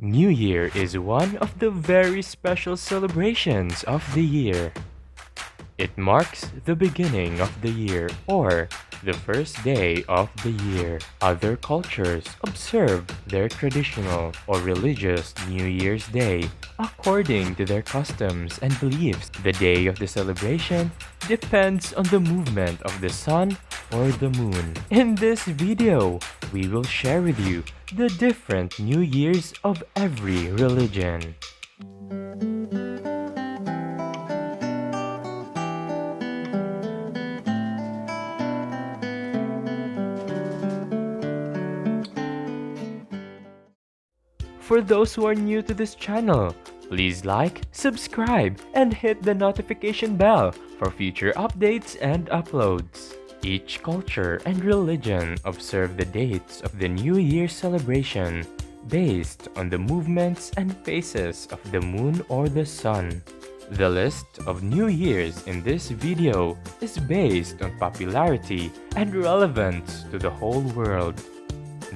New Year is one of the very special celebrations of the year. It marks the beginning of the year or the first day of the year. Other cultures observe their traditional or religious New Year's Day according to their customs and beliefs. The day of the celebration depends on the movement of the sun or the moon. In this video, we will share with you the different New Years of every religion. For those who are new to this channel, please like, subscribe, and hit the notification bell for future updates and uploads. Each culture and religion observe the dates of the New Year celebration based on the movements and phases of the moon or the sun. The list of New Years in this video is based on popularity and relevance to the whole world.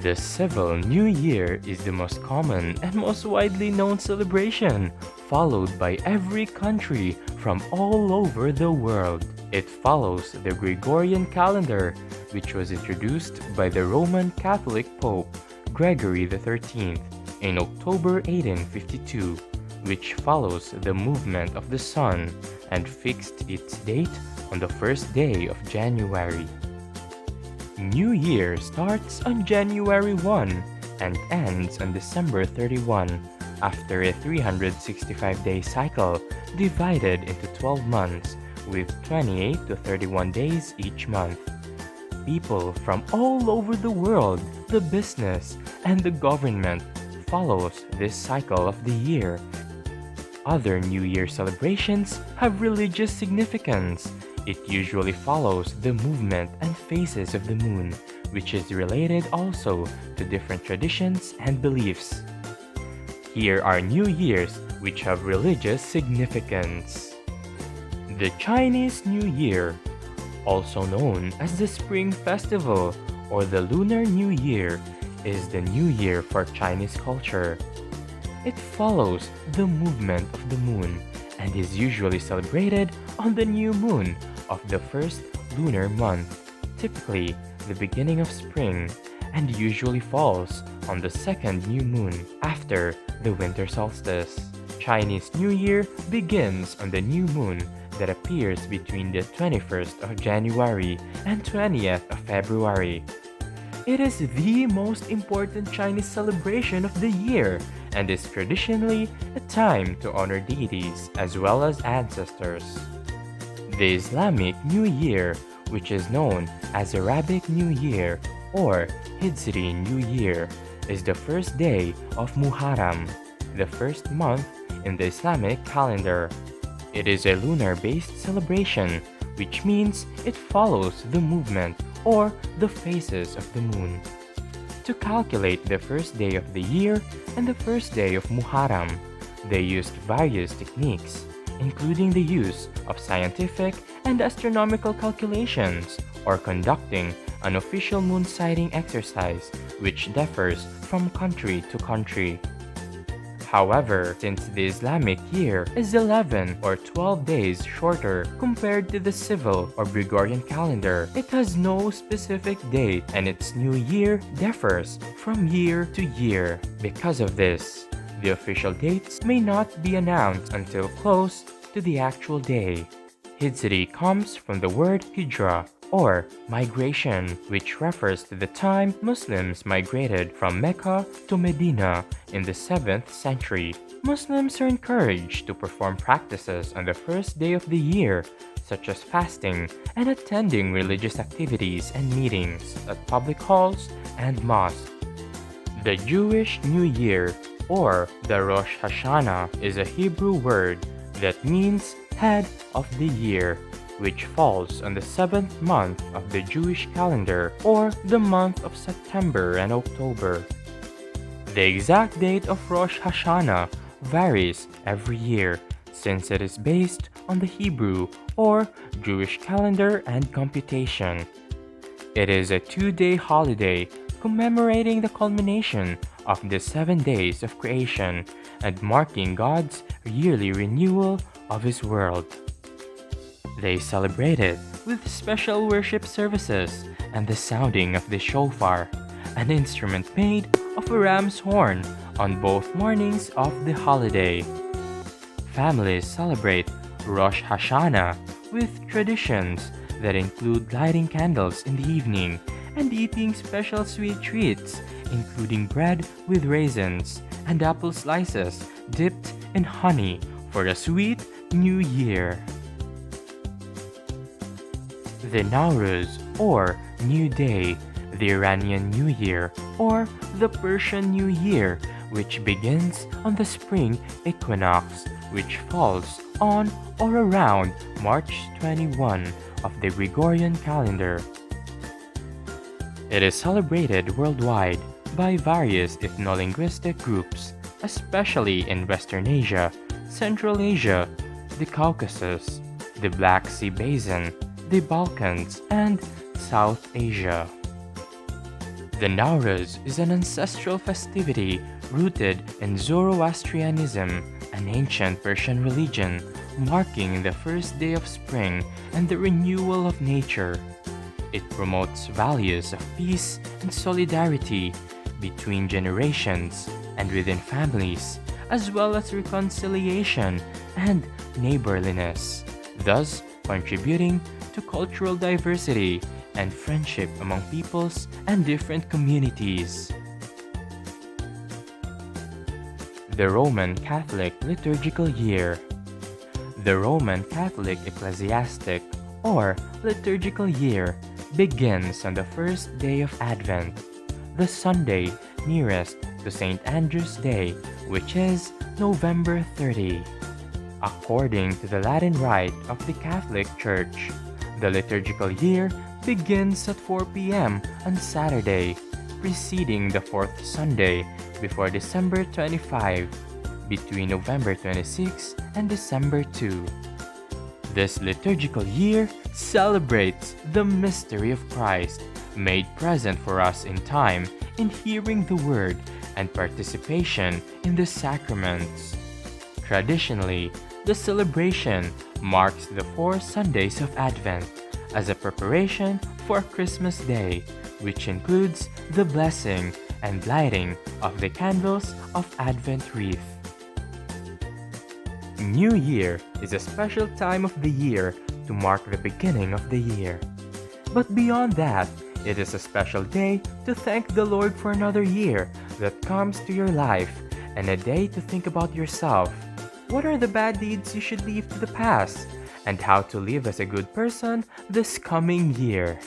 The Civil New Year is the most common and most widely known celebration, followed by every country from all over the world. It follows the Gregorian calendar, which was introduced by the Roman Catholic Pope Gregory XIII in October 1852, which follows the movement of the sun and fixed its date on the first day of January. New Year starts on January 1 and ends on December 31 after a 365-day cycle divided into 12 months with 28 to 31 days each month. People from all over the world, the business, and the government follows this cycle of the year. Other New Year celebrations have religious significance. It usually follows the movement and phases of the moon, which is related also to different traditions and beliefs. Here are New Years which have religious significance. The Chinese New Year, also known as the Spring Festival or the Lunar New Year, is the New Year for Chinese culture. It follows the movement of the moon and is usually celebrated on the new moon of the first lunar month, typically the beginning of spring, and usually falls on the second new moon after the winter solstice. Chinese New Year begins on the new moon that appears between the 21st of January and 20th of February. It is the most important Chinese celebration of the year and is traditionally a time to honor deities as well as ancestors. The Islamic New Year, which is known as Arabic New Year or Hijri New Year, is the first day of Muharram, the first month in the Islamic calendar. It is a lunar-based celebration, which means it follows the movement or the phases of the moon. To calculate the first day of the year and the first day of Muharram, they used various techniques, including the use of scientific and astronomical calculations or conducting an official moon sighting exercise, which differs from country to country. However, since the Islamic year is 11 or 12 days shorter compared to the civil or Gregorian calendar, it has no specific date and its new year differs from year to year. Because of this, the official dates may not be announced until close to the actual day. Hijri comes from the word hijra, or migration, which refers to the time Muslims migrated from Mecca to Medina in the 7th century. Muslims are encouraged to perform practices on the first day of the year, such as fasting and attending religious activities and meetings at public halls and mosques. The Jewish New Year, or the Rosh Hashanah, is a Hebrew word that means head of the year, which falls on the 7th month of the Jewish calendar or the month of September and October. The exact date of Rosh Hashanah varies every year since it is based on the Hebrew or Jewish calendar and computation. It is a 2-day holiday commemorating the culmination of the 7 days of creation and marking God's yearly renewal of His world. They celebrate it with special worship services and the sounding of the shofar, an instrument made of a ram's horn, on both mornings of the holiday. Families celebrate Rosh Hashanah with traditions that include lighting candles in the evening and eating special sweet treats, including bread with raisins and apple slices dipped in honey for a sweet new year. The Nowruz, or New Day, the Iranian New Year, or the Persian New Year, which begins on the spring equinox, which falls on or around March 21 of the Gregorian calendar. It is celebrated worldwide by various ethno-linguistic groups, especially in Western Asia, Central Asia, the Caucasus, the Black Sea Basin, the Balkans, and South Asia. The Nowruz is an ancestral festivity rooted in Zoroastrianism, an ancient Persian religion, marking the first day of spring and the renewal of nature. It promotes values of peace and solidarity between generations and within families, as well as reconciliation and neighborliness, thus contributing to cultural diversity and friendship among peoples and different communities. The Roman Catholic Liturgical Year. The Roman Catholic Ecclesiastic or Liturgical Year begins on the first day of Advent, the Sunday nearest to St. Andrew's Day, which is November 30. According to the Latin Rite of the Catholic Church, the liturgical year begins at 4 p.m. on Saturday, preceding the fourth Sunday before December 25, between November 26 and December 2. This liturgical year celebrates the mystery of Christ, made present for us in time in hearing the Word and participation in the sacraments. Traditionally, the celebration marks the 4 Sundays of Advent as a preparation for Christmas Day, which includes the blessing and lighting of the candles of Advent wreath. New Year is a special time of the year to mark the beginning of the year. But beyond that, it is a special day to thank the Lord for another year that comes to your life and a day to think about yourself. What are the bad deeds you should leave to the past, and how to live as a good person this coming year?